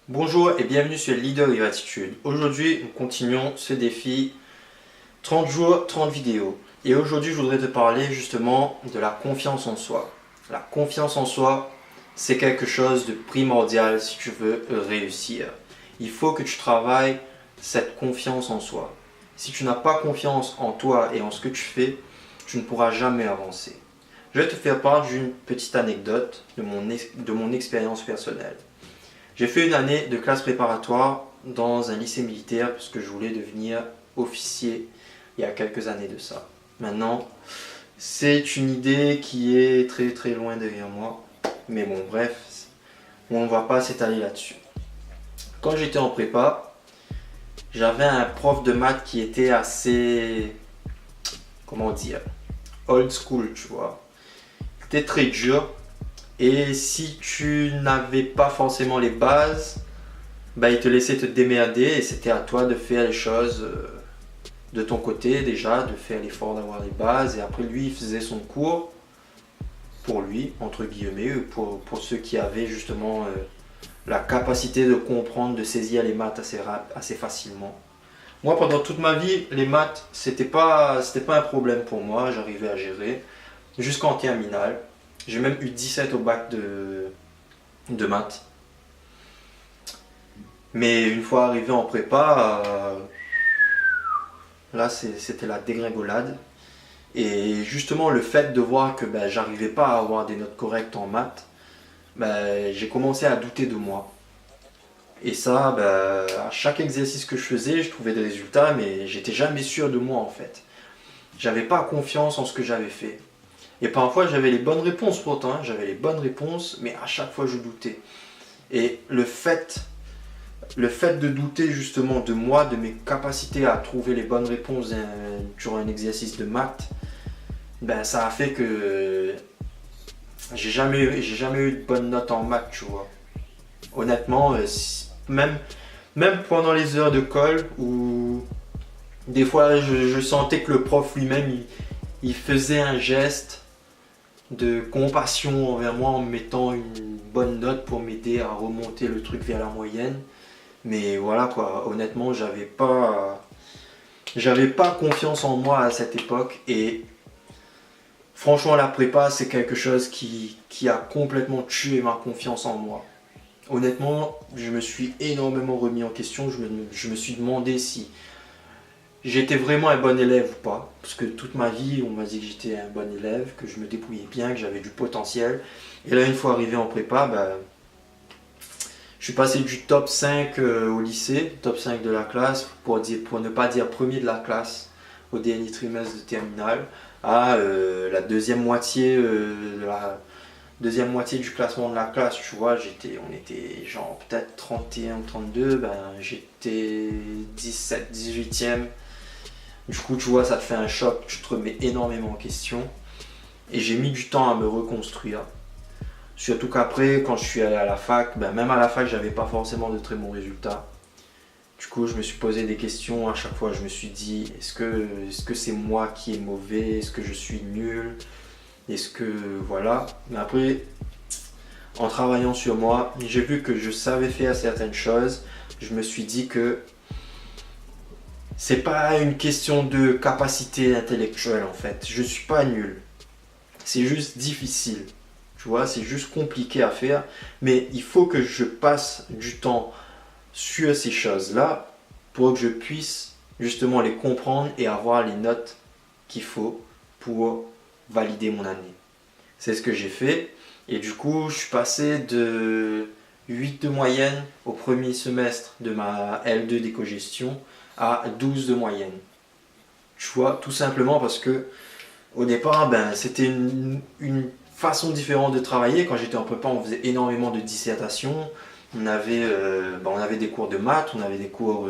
Bonjour et bienvenue sur Leader et Gratitude. Aujourd'hui, nous continuons ce défi 30 jours, 30 vidéos. Et aujourd'hui, je voudrais te parler justement de la confiance en soi. La confiance en soi, c'est quelque chose de primordial si tu veux réussir. Il faut que tu travailles cette confiance en soi. Si tu n'as pas confiance en toi et en ce que tu fais, tu ne pourras jamais avancer. Je vais te faire part d'une petite anecdote de mon expérience personnelle. J'ai fait une année de classe préparatoire dans un lycée militaire parce que je voulais devenir officier il y a quelques années de ça. Maintenant, c'est une idée qui est très très loin derrière moi. Mais bon, bref, on ne va pas s'étaler là-dessus. Quand j'étais en prépa, j'avais un prof de maths qui était assez, comment dire, old school, tu vois. Il était très dur. Et si tu n'avais pas forcément les bases, bah, il te laissait te démerder et c'était à toi de faire les choses de ton côté déjà, de faire l'effort d'avoir les bases. Et après lui, il faisait son cours pour lui, entre guillemets, pour ceux qui avaient justement la capacité de comprendre, de saisir les maths assez facilement. Moi, pendant toute ma vie, les maths, c'était pas un problème pour moi, j'arrivais à gérer jusqu'en terminale. J'ai même eu 17 au bac de maths. Mais une fois arrivé en prépa, là c'était la dégringolade. Et justement le fait de voir que ben, j'arrivais pas à avoir des notes correctes en maths, ben, j'ai commencé à douter de moi. Et ça, ben, à chaque exercice que je faisais, je trouvais des résultats, mais j'étais jamais sûr de moi en fait. J'avais pas confiance en ce que j'avais fait. Et parfois j'avais les bonnes réponses pourtant, hein, j'avais les bonnes réponses, mais à chaque fois je doutais. Et le fait de douter justement de moi, de mes capacités à trouver les bonnes réponses durant un exercice de maths, ben ça a fait que j'ai jamais eu de bonnes notes en maths, tu vois. Honnêtement, même pendant les heures de colle où des fois je sentais que le prof lui-même il faisait un geste de compassion envers moi en me mettant une bonne note pour m'aider à remonter le truc vers la moyenne. Mais voilà quoi, honnêtement, j'avais pas confiance en moi à cette époque et franchement la prépa c'est quelque chose qui a complètement tué ma confiance en moi. Honnêtement, je me suis énormément remis en question, je me suis demandé si j'étais vraiment un bon élève ou pas. Parce que toute ma vie, on m'a dit que j'étais un bon élève, que je me débrouillais bien, que j'avais du potentiel. Et là, une fois arrivé en prépa, bah, je suis passé du top 5 au lycée, top 5 de la classe, pour ne pas dire premier de la classe au dernier trimestre de terminale, à la deuxième moitié du classement de la classe, tu vois, on était genre peut-être 31 ou 32, ben j'étais 17, 18e. Du coup, tu vois, ça te fait un choc, tu te remets énormément en question. Et j'ai mis du temps à me reconstruire. Surtout qu'après, quand je suis allé à la fac, ben même à la fac, j'avais pas forcément de très bons résultats. Du coup, je me suis posé des questions. À chaque fois, je me suis dit, est-ce que c'est moi qui est mauvais? Est-ce que je suis nul? Est-ce que voilà. Mais après, en travaillant sur moi, j'ai vu que je savais faire certaines choses. Je me suis dit que c'est pas une question de capacité intellectuelle en fait. Je suis pas nul. C'est juste difficile. Tu vois, c'est juste compliqué à faire. Mais il faut que je passe du temps sur ces choses-là pour que je puisse justement les comprendre et avoir les notes qu'il faut pour valider mon année. C'est ce que j'ai fait. Et du coup, je suis passé de 8 de moyenne au premier semestre de ma L2 d'éco-gestion à 12 de moyenne. Tu vois, tout simplement parce que au départ, ben, c'était une façon différente de travailler. Quand j'étais en prépa, on faisait énormément de dissertations. On avait des cours de maths, on avait des cours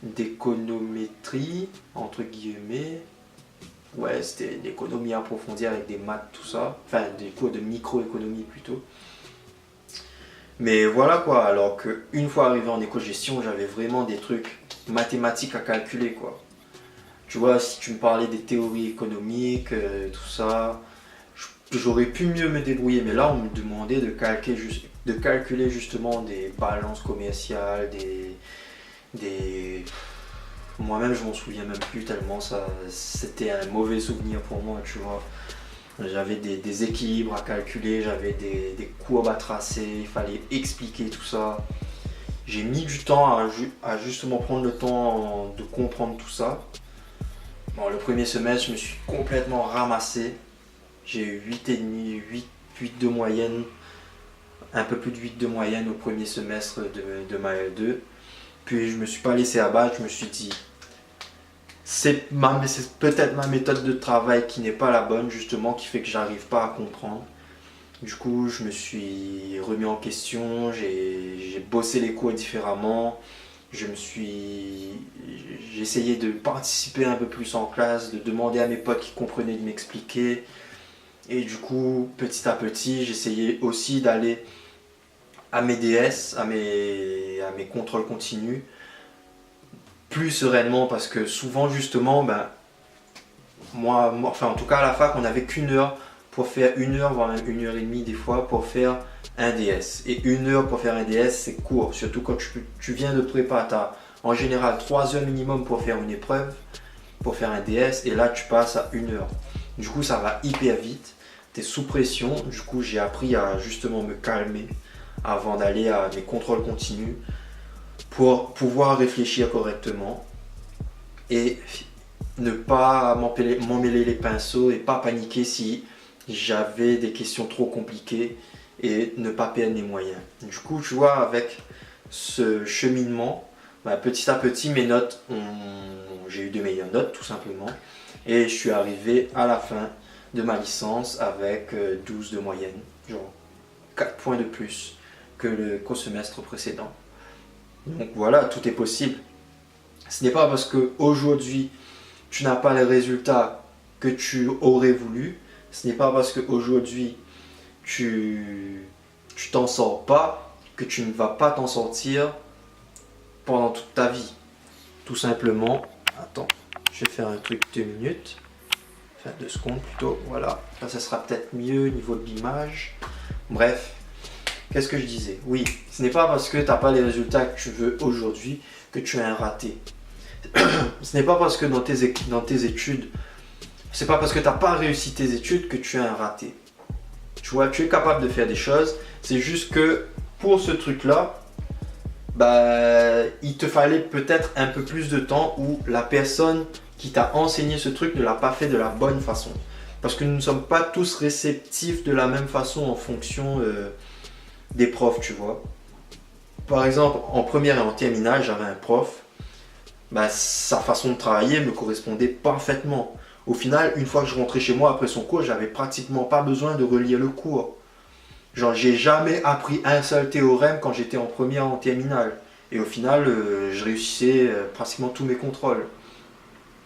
d'économétrie, entre guillemets. Ouais, c'était l'économie approfondie avec des maths, tout ça. Enfin, des cours de microéconomie plutôt. Mais voilà quoi, alors qu'une fois arrivé en éco-gestion, j'avais vraiment des trucs mathématiques à calculer quoi. Tu vois, si tu me parlais des théories économiques, tout ça, j'aurais pu mieux me débrouiller. Mais là, on me demandait de calculer justement des balances commerciales, moi-même je m'en souviens même plus tellement c'était un mauvais souvenir pour moi, tu vois. J'avais des équilibres à calculer, j'avais des courbes à tracer, il fallait expliquer tout ça. J'ai mis du temps à justement prendre le temps de comprendre tout ça. Bon, le premier semestre, je me suis complètement ramassé. J'ai eu 8,5, 8 de moyenne, un peu plus de 8 de moyenne au premier semestre de ma L2. Puis je ne me suis pas laissé abattre, je me suis dit, c'est peut-être ma méthode de travail qui n'est pas la bonne, justement, qui fait que j'arrive pas à comprendre. Du coup, je me suis remis en question, j'ai bossé les cours différemment, j'ai essayé de participer un peu plus en classe, de demander à mes potes qui comprenaient de m'expliquer. Et du coup, petit à petit, j'essayais aussi d'aller à mes DS, à mes contrôles continus, plus sereinement, parce que souvent, justement, moi, enfin en tout cas à la fac, on n'avait qu'une heure pour faire 1 heure, voire même 1 heure et demie des fois pour faire un DS. Et 1 heure pour faire un DS, c'est court, surtout quand tu viens de prépa, tu as en général 3 heures minimum pour faire une épreuve, pour faire un DS, et là tu passes à 1 heure. Du coup ça va hyper vite, tu es sous pression, du coup j'ai appris à justement me calmer avant d'aller à mes contrôles continus pour pouvoir réfléchir correctement et ne pas m'emmêler les pinceaux et pas paniquer si j'avais des questions trop compliquées et ne pas perdre mes moyens. Du coup, tu vois, avec ce cheminement, petit à petit, j'ai eu de meilleures notes tout simplement. Et je suis arrivé à la fin de ma licence avec 12 de moyenne, genre 4 points de plus qu'au semestre précédent. Donc voilà, tout est possible. Ce n'est pas parce qu'aujourd'hui, tu n'as pas les résultats que tu aurais voulu. Ce n'est pas parce qu'aujourd'hui, tu t'en sors pas que tu ne vas pas t'en sortir pendant toute ta vie. Tout simplement, attends, je vais faire un truc 2 minutes. Enfin 2 secondes plutôt, voilà. Là, ça sera peut-être mieux au niveau de l'image. Bref, qu'est-ce que je disais? Oui, ce n'est pas parce que tu n'as pas les résultats que tu veux aujourd'hui que tu es un raté. Ce n'est pas parce que dans tes études, c'est pas parce que tu n'as pas réussi tes études que tu es un raté. Tu vois, tu es capable de faire des choses. C'est juste que pour ce truc-là, il te fallait peut-être un peu plus de temps où la personne qui t'a enseigné ce truc ne l'a pas fait de la bonne façon. Parce que nous ne sommes pas tous réceptifs de la même façon en fonction des profs, tu vois. Par exemple, en première et en terminale, j'avais un prof. Sa façon de travailler me correspondait parfaitement. Au final, une fois que je rentrais chez moi après son cours, j'avais pratiquement pas besoin de relire le cours. Genre, j'ai jamais appris un seul théorème quand j'étais en première et en terminale. Et au final, je réussissais pratiquement tous mes contrôles.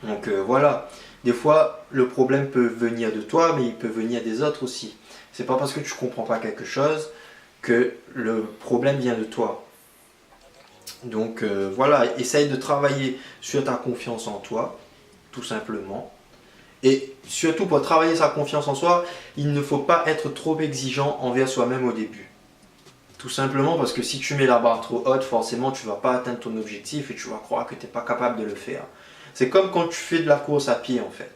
Donc voilà. Des fois, le problème peut venir de toi, mais il peut venir des autres aussi. C'est pas parce que tu comprends pas quelque chose que le problème vient de toi. Donc voilà, essaye de travailler sur ta confiance en toi, tout simplement. Et surtout pour travailler sa confiance en soi, il ne faut pas être trop exigeant envers soi-même au début. Tout simplement parce que si tu mets la barre trop haute, forcément tu ne vas pas atteindre ton objectif et tu vas croire que tu n'es pas capable de le faire. C'est comme quand tu fais de la course à pied en fait.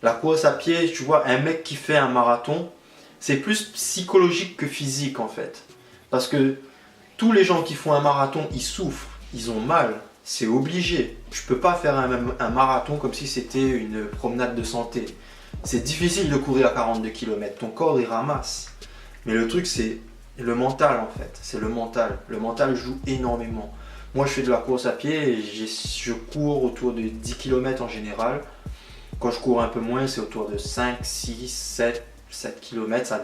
La course à pied, tu vois, un mec qui fait un marathon, c'est plus psychologique que physique en fait. Parce que tous les gens qui font un marathon, ils souffrent, ils ont mal, c'est obligé. Tu ne peux pas faire un marathon comme si c'était une promenade de santé. C'est difficile de courir à 42 km, ton corps il ramasse. Mais le truc c'est le mental en fait, c'est le mental. Le mental joue énormément. Moi je fais de la course à pied et je cours autour de 10 km en général. Quand je cours un peu moins, c'est autour de 5, 6, 7 km, ça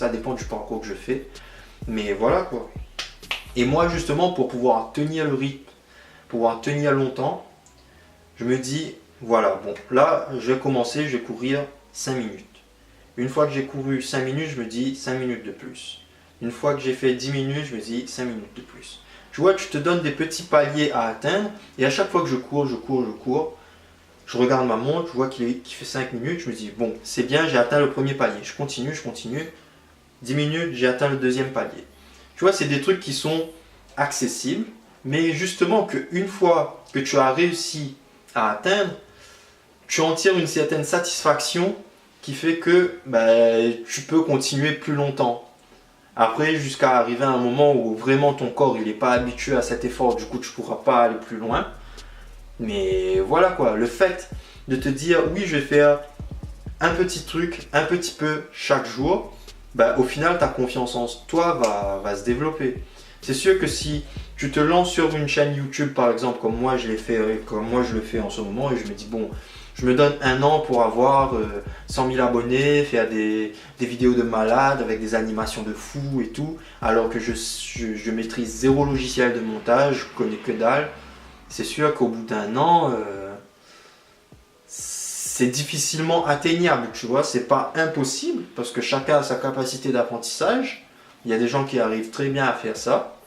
dépend du parcours que je fais. Mais voilà quoi. Et moi justement pour pouvoir tenir le rythme, pouvoir tenir longtemps, je me dis voilà, bon là je vais commencer, je vais courir 5 minutes. Une fois que j'ai couru 5 minutes, je me dis 5 minutes de plus. Une fois que j'ai fait 10 minutes, je me dis 5 minutes de plus. Tu vois, tu te donnes des petits paliers à atteindre et à chaque fois que je cours, je regarde ma montre, je vois qu'il fait 5 minutes, je me dis bon, c'est bien, j'ai atteint le premier palier. Je continue. 10 minutes, j'ai atteint le deuxième palier. Tu vois, c'est des trucs qui sont accessibles, mais justement qu'une fois que tu as réussi à atteindre, tu en tires une certaine satisfaction qui fait que tu peux continuer plus longtemps. Après, jusqu'à arriver à un moment où vraiment ton corps il n'est pas habitué à cet effort, du coup tu ne pourras pas aller plus loin. Mais voilà quoi, le fait de te dire oui je vais faire un petit truc, un petit peu chaque jour, au final ta confiance en toi va se développer. C'est sûr que si tu te lances sur une chaîne YouTube par exemple, comme moi je le fais en ce moment, et je me dis bon, je me donne un an pour avoir 100 000 abonnés, faire des vidéos de malade avec des animations de fou et tout, alors que je maîtrise zéro logiciel de montage, je connais que dalle. C'est sûr qu'au bout d'un an, c'est difficilement atteignable, tu vois. C'est pas impossible parce que chacun a sa capacité d'apprentissage. Il y a des gens qui arrivent très bien à faire ça,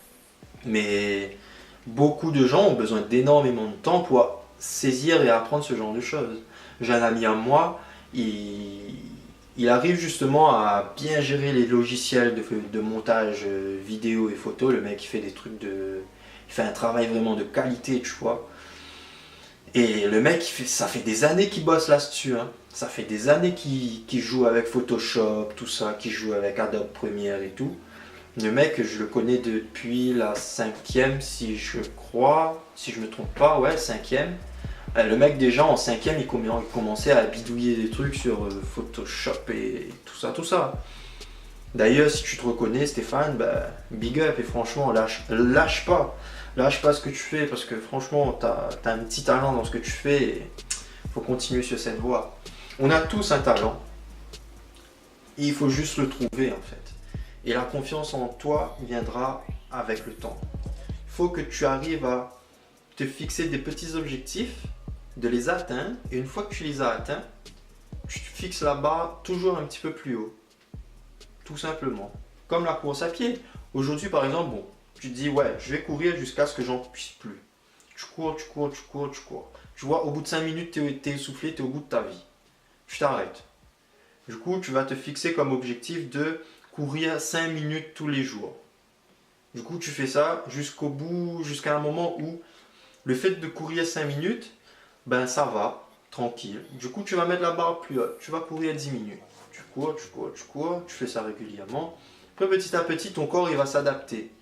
mais beaucoup de gens ont besoin d'énormément de temps pour saisir et apprendre ce genre de choses. J'ai un ami à moi, il arrive justement à bien gérer les logiciels de montage vidéo et photo. Le mec il fait des trucs il fait un travail vraiment de qualité, tu vois. Et le mec, ça fait des années qu'il bosse là-dessus. Hein. Ça fait des années qu'il joue avec Photoshop, tout ça, qu'il joue avec Adobe Premiere et tout. Le mec, je le connais depuis la 5e, si je crois, si je me trompe pas, ouais, 5e. Le mec, déjà en 5e, il commençait à bidouiller des trucs sur Photoshop et tout ça, tout ça. D'ailleurs, si tu te reconnais, Stéphane, big up et franchement, lâche pas. Lâche pas ce que tu fais parce que franchement, tu as un petit talent dans ce que tu fais et il faut continuer sur cette voie. On a tous un talent et il faut juste le trouver en fait. Et la confiance en toi viendra avec le temps. Il faut que tu arrives à te fixer des petits objectifs, de les atteindre et une fois que tu les as atteints, tu te fixes la barre toujours un petit peu plus haut. Tout simplement. Comme la course à pied. Aujourd'hui par exemple, bon, tu te dis ouais, je vais courir jusqu'à ce que j'en puisse plus. Tu cours, tu cours, tu cours, tu cours. Tu vois, au bout de 5 minutes, tu es essoufflé, tu es au bout de ta vie. Tu t'arrêtes. Du coup, tu vas te fixer comme objectif de courir 5 minutes tous les jours. Du coup, tu fais ça jusqu'au bout, jusqu'à un moment où le fait de courir 5 minutes, ça va, tranquille. Du coup, tu vas mettre la barre plus haute. Tu vas courir 10 minutes. Tu cours, tu cours, tu cours, tu fais ça régulièrement. Après, petit à petit, ton corps il va s'adapter.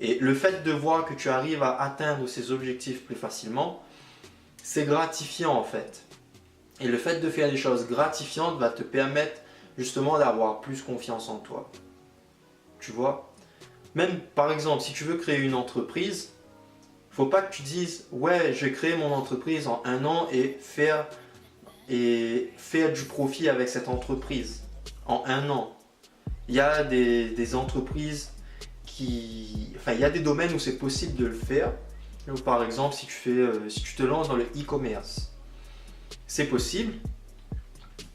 Et le fait de voir que tu arrives à atteindre ces objectifs plus facilement, c'est gratifiant en fait. Et le fait de faire des choses gratifiantes va te permettre justement d'avoir plus confiance en toi. Tu vois? Même par exemple, si tu veux créer une entreprise, il ne faut pas que tu dises « Ouais, je vais créer mon entreprise en un an et faire du profit avec cette entreprise en un an. » Il y a des entreprises il y a des domaines où c'est possible de le faire. Par exemple, si tu te lances dans le e-commerce, c'est possible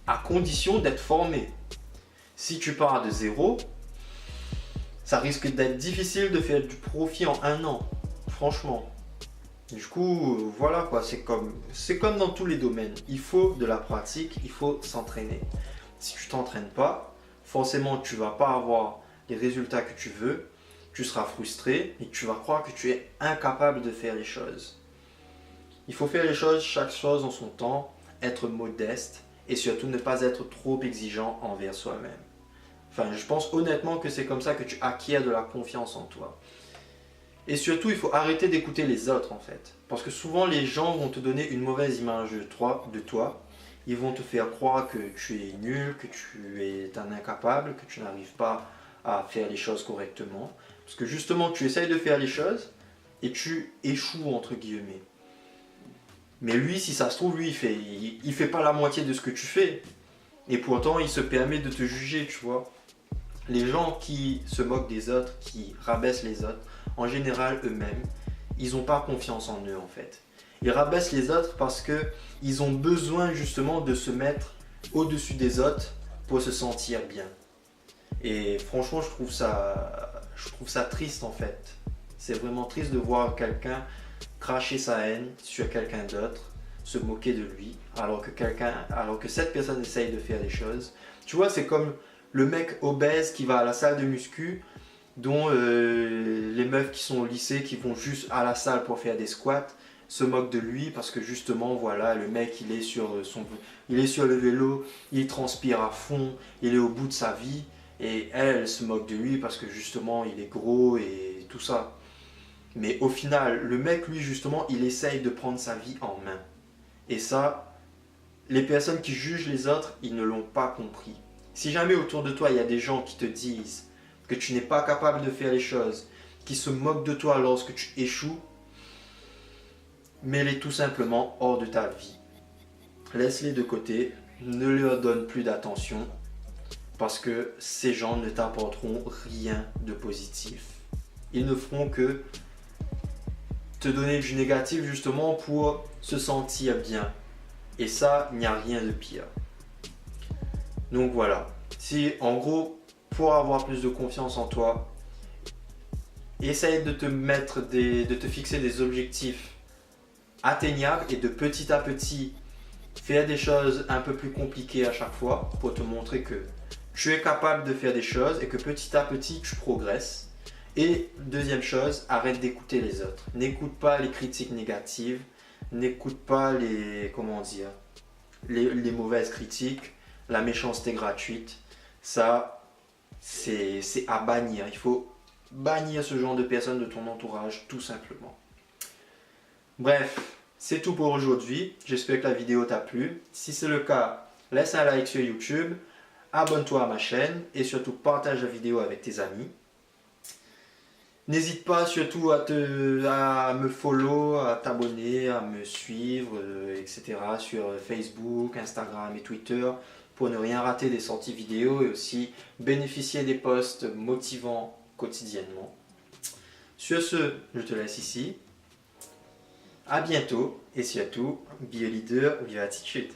à condition d'être formé. Si tu pars de zéro, ça risque d'être difficile de faire du profit en un an, franchement. Du coup, voilà quoi, c'est comme dans tous les domaines. Il faut de la pratique, il faut s'entraîner. Si tu t'entraînes pas, forcément tu vas pas avoir les résultats que tu veux. Tu seras frustré et tu vas croire que tu es incapable de faire les choses. Il faut faire les choses, chaque chose en son temps, être modeste et surtout ne pas être trop exigeant envers soi-même. Enfin, je pense honnêtement que c'est comme ça que tu acquiers de la confiance en toi. Et surtout, il faut arrêter d'écouter les autres en fait. Parce que souvent, les gens vont te donner une mauvaise image de toi. Ils vont te faire croire que tu es nul, que tu es un incapable, que tu n'arrives pas à faire les choses correctement. Parce que justement, tu essayes de faire les choses et tu échoues, entre guillemets. Mais lui, si ça se trouve, lui, il fait pas la moitié de ce que tu fais. Et pourtant, il se permet de te juger, tu vois. Les gens qui se moquent des autres, qui rabaissent les autres, en général, eux-mêmes, ils n'ont pas confiance en eux, en fait. Ils rabaissent les autres parce qu'ils ont besoin, justement, de se mettre au-dessus des autres pour se sentir bien. Et franchement, je trouve ça triste en fait. C'est vraiment triste de voir quelqu'un cracher sa haine sur quelqu'un d'autre, se moquer de lui, alors que cette personne essaye de faire des choses. Tu vois, c'est comme le mec obèse qui va à la salle de muscu, dont les meufs qui sont au lycée, qui vont juste à la salle pour faire des squats, se moquent de lui parce que justement, voilà, le mec, il est sur le vélo, il transpire à fond, il est au bout de sa vie, et elle se moque de lui parce que justement, il est gros et tout ça. Mais au final, le mec, lui, justement, il essaye de prendre sa vie en main. Et ça, les personnes qui jugent les autres, ils ne l'ont pas compris. Si jamais autour de toi, il y a des gens qui te disent que tu n'es pas capable de faire les choses, qui se moquent de toi lorsque tu échoues, mets-les tout simplement hors de ta vie. Laisse-les de côté, ne leur donne plus d'attention, parce que ces gens ne t'apporteront rien de positif. Ils ne feront que te donner du négatif justement pour se sentir bien. Et ça, il n'y a rien de pire. Donc voilà. Si en gros, pour avoir plus de confiance en toi, essaye de te fixer des objectifs atteignables et de petit à petit faire des choses un peu plus compliquées à chaque fois pour te montrer que tu es capable de faire des choses et que petit à petit tu progresses. Et deuxième chose, arrête d'écouter les autres. N'écoute pas les critiques négatives, n'écoute pas les mauvaises critiques, la méchanceté gratuite. Ça, c'est à bannir. Il faut bannir ce genre de personnes de ton entourage, tout simplement. Bref, c'est tout pour aujourd'hui. J'espère que la vidéo t'a plu. Si c'est le cas, laisse un like sur YouTube, abonne-toi à ma chaîne et surtout partage la vidéo avec tes amis. N'hésite pas surtout à me follow, à t'abonner, à me suivre, etc. sur Facebook, Instagram et Twitter pour ne rien rater des sorties vidéo et aussi bénéficier des posts motivants quotidiennement. Sur ce, je te laisse ici. À bientôt et surtout, be a leader, vive attitude.